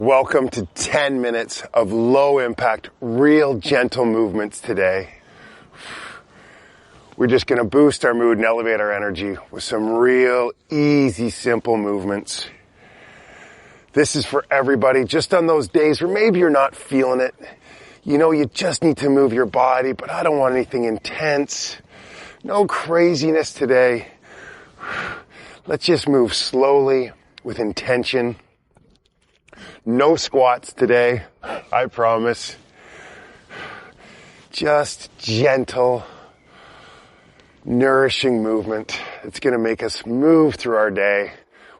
Welcome to 10 minutes of low impact, real gentle movements today. We're just going to boost our mood and elevate our energy with some real easy, simple movements. This is for everybody, just on those days where maybe you're not feeling it. You know, you just need to move your body, but I don't want anything intense. No craziness today. Let's just move slowly with intention. No squats today, I promise. Just gentle, nourishing movement. It's going to make us move through our day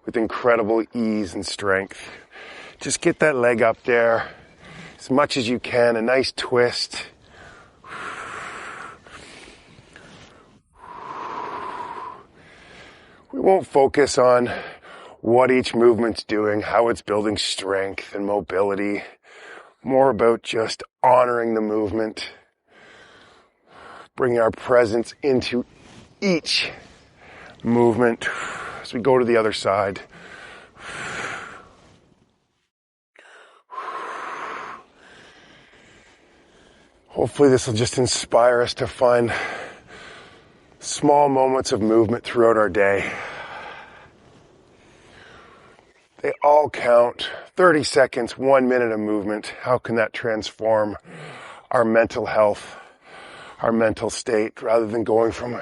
with incredible ease and strength. Just get that leg up there as much as you can, a nice twist. We won't focus on what each movement's doing, how it's building strength and mobility. More about just honoring the movement, bringing our presence into each movement as we go to the other side. Hopefully this will just inspire us to find small moments of movement throughout our day. They all count. 30 seconds, 1 minute of movement. How can that transform our mental health, our mental state, rather than going from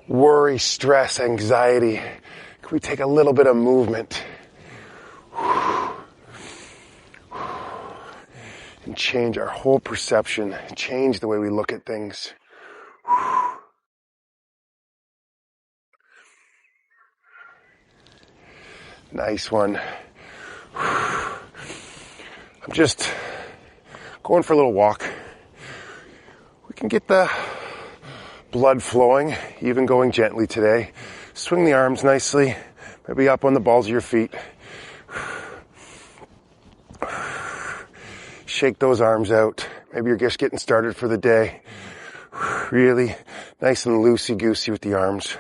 worry, stress, anxiety? Can we take a little bit of movement and change our whole perception, change the way we look at things? Nice one. I'm just going for a little walk. We can get the blood flowing, even going gently today. Swing the arms nicely, maybe up on the balls of your feet. Shake those arms out. Maybe you're just getting started for the day. Really nice and loosey-goosey with the arms.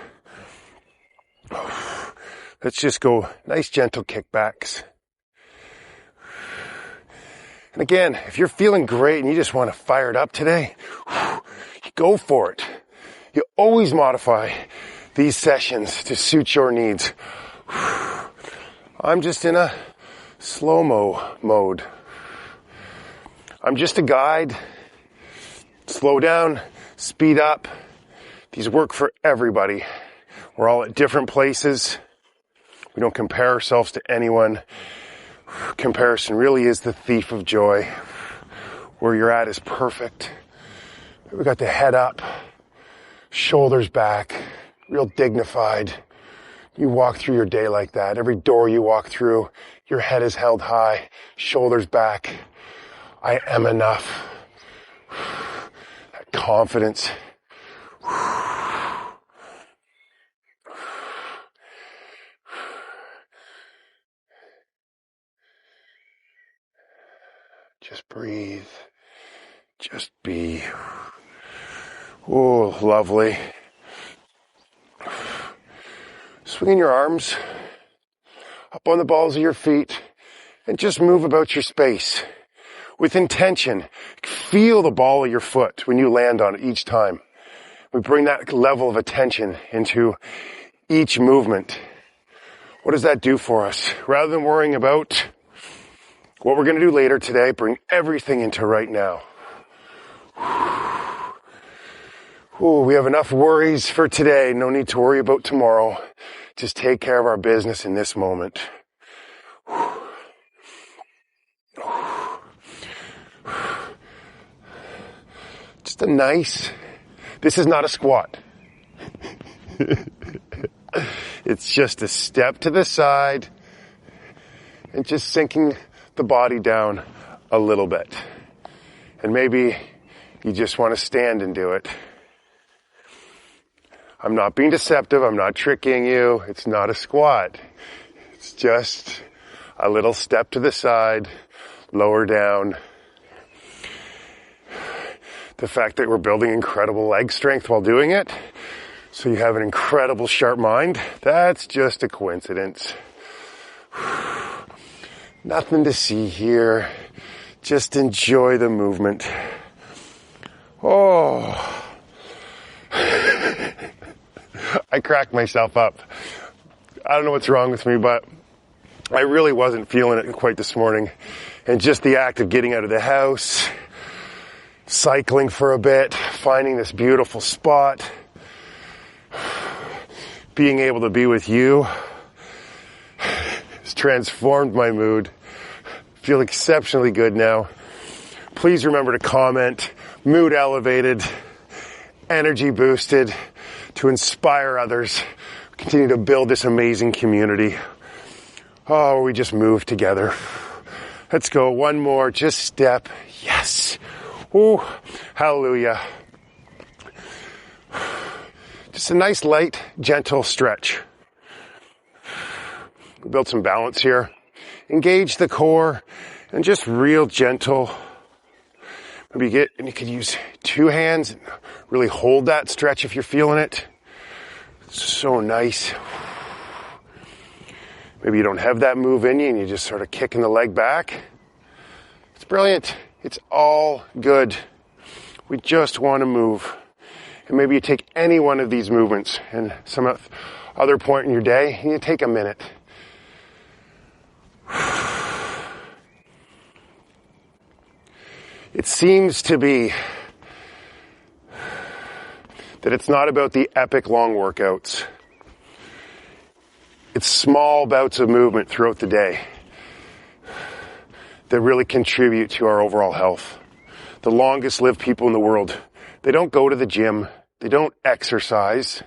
Let's just go nice, gentle kickbacks. And again, if you're feeling great and you just want to fire it up today, you go for it. You always modify these sessions to suit your needs. I'm just in a slow-mo mode. I'm just a guide. Slow down, speed up. These work for everybody. We're all at different places. We don't compare ourselves to anyone. Comparison really is the thief of joy. Where you're at is perfect. We got the head up, shoulders back, real dignified. You walk through your day like that. Every door you walk through, your head is held high, shoulders back. I am enough. That confidence. Just breathe. Just be. Oh, lovely. Swinging your arms up on the balls of your feet and just move about your space with intention. Feel the ball of your foot when you land on it each time. We bring that level of attention into each movement. What does that do for us? Rather than worrying about what we're going to do later today, bring everything into right now. Ooh, we have enough worries for today. No need to worry about tomorrow. Just take care of our business in this moment. Just a nice, this is not a squat. It's just a step to the side and just sinking the body down a little bit. And maybe you just want to stand and do it. I'm not being deceptive. I'm not tricking you. It's not a squat. It's just a little step to the side, lower down. The fact that we're building incredible leg strength while doing it, so you have an incredible sharp mind, that's just a coincidence. Nothing to see here. Just enjoy the movement. Oh. I cracked myself up. I don't know what's wrong with me, but I really wasn't feeling it quite this morning. And just the act of getting out of the house, cycling for a bit, finding this beautiful spot, being able to be with you has transformed my mood. Feel exceptionally good now. Please remember to comment, mood elevated, energy boosted, to inspire others, continue to build this amazing community. Oh, we just move together. Let's go. One more. Just step. Yes. Ooh, hallelujah. Just a nice, light, gentle stretch. Build some balance here. Engage the core and just real gentle. Maybe you could use two hands and really hold that stretch if you're feeling it. So nice. Maybe you don't have that move in you and you're just sort of kicking the leg back. It's brilliant. It's all good. We just want to move. And maybe you take any one of these movements and some other point in your day and you take a minute. It seems to be that it's not about the epic long workouts. It's small bouts of movement throughout the day that really contribute to our overall health. The longest lived people in the world, they don't go to the gym. They don't exercise.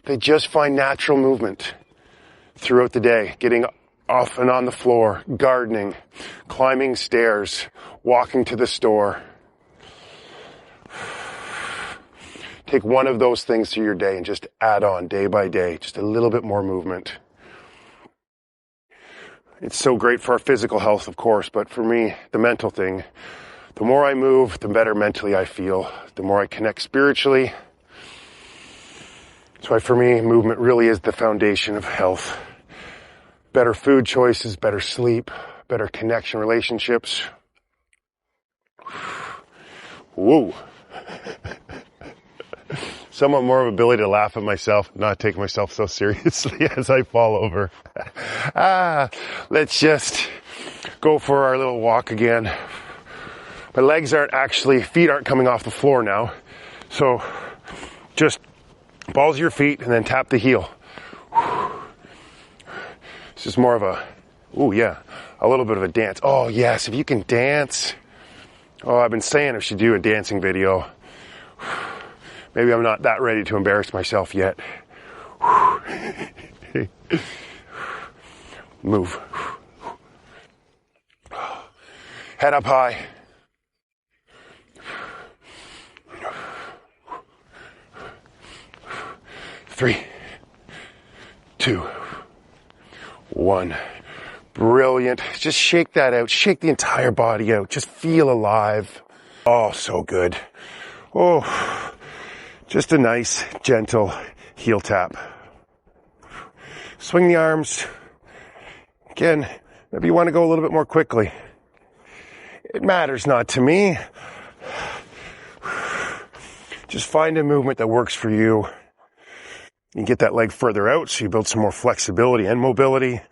They just find natural movement throughout the day, getting off and on the floor, gardening, climbing stairs, walking to the store. Take one of those things through your day and just add on day by day, just a little bit more movement. It's so great for our physical health, of course, but for me, the mental thing, the more I move, the better mentally I feel, the more I connect spiritually. So for me, movement really is the foundation of health. Better food choices, better sleep, better connection relationships. Whoa. Somewhat more of ability to laugh at myself, not take myself so seriously as I fall over. Let's just go for our little walk again. My feet aren't coming off the floor now. So just balls of your feet and then tap the heel. It's just more of a little bit of a dance. Oh yes, if you can dance. Oh, I've been saying I should do a dancing video. Maybe I'm not that ready to embarrass myself yet. Move. Head up high. 3, 2, 1. Brilliant. Just shake that out. Shake the entire body out. Just feel alive. Oh, so good. Oh, just a nice, gentle heel tap. Swing the arms. Again, maybe you want to go a little bit more quickly. It matters not to me. Just find a movement that works for you. You get that leg further out so you build some more flexibility and mobility.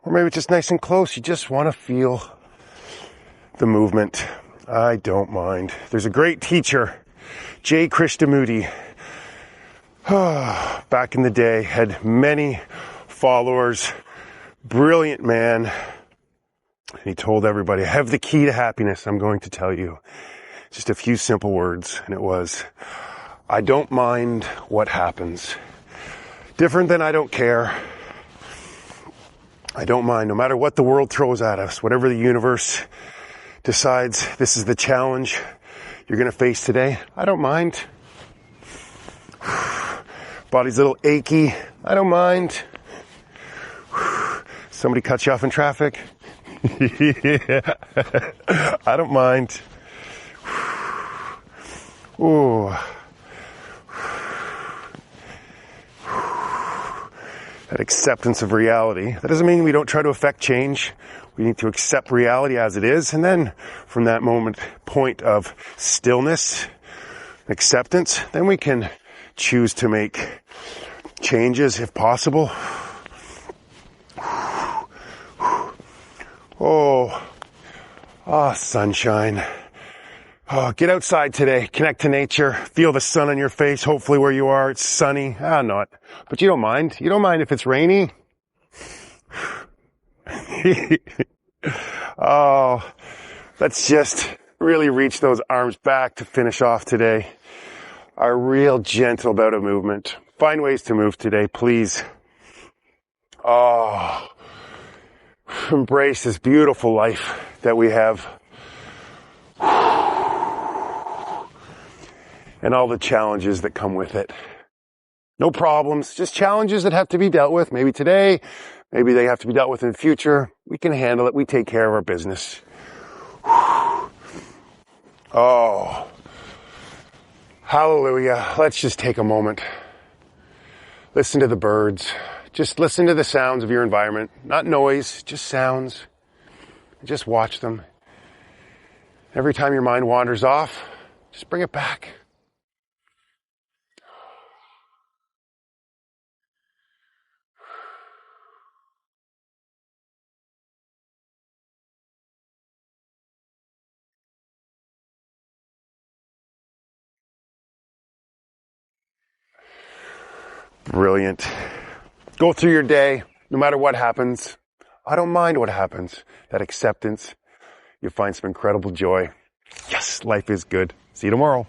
Or maybe it's just nice and close. You just want to feel the movement. I don't mind. There's a great teacher, Jay Krishnamurti. Back in the day, had many followers. Brilliant man. And he told everybody, I have the key to happiness. I'm going to tell you just a few simple words. And it was, I don't mind what happens. Different than I don't care. I don't mind, no matter what the world throws at us, whatever the universe decides this is the challenge you're going to face today. I don't mind. Body's a little achy. I don't mind. Somebody cuts you off in traffic. I don't mind. Ooh. that acceptance of reality. That doesn't mean we don't try to affect change. We need to accept reality as it is. And then from that point of stillness, acceptance, then we can choose to make changes if possible. Sunshine. Get outside today. Connect to nature. Feel the sun on your face. Hopefully where you are, it's sunny. Not. But you don't mind. You don't mind if it's rainy. Let's just really reach those arms back to finish off today. A real gentle bout of movement. Find ways to move today, please. Embrace this beautiful life that we have. And all the challenges that come with it. No problems, just challenges that have to be dealt with. Maybe today, maybe they have to be dealt with in the future. We can handle it. We take care of our business. Hallelujah. Let's just take a moment. Listen to the birds. Just listen to the sounds of your environment. Not noise, just sounds. Just watch them. Every time your mind wanders off, just bring it back. Brilliant. Go through your day, no matter what happens. I don't mind what happens. That acceptance, you find some incredible joy. Yes, life is good. See you tomorrow.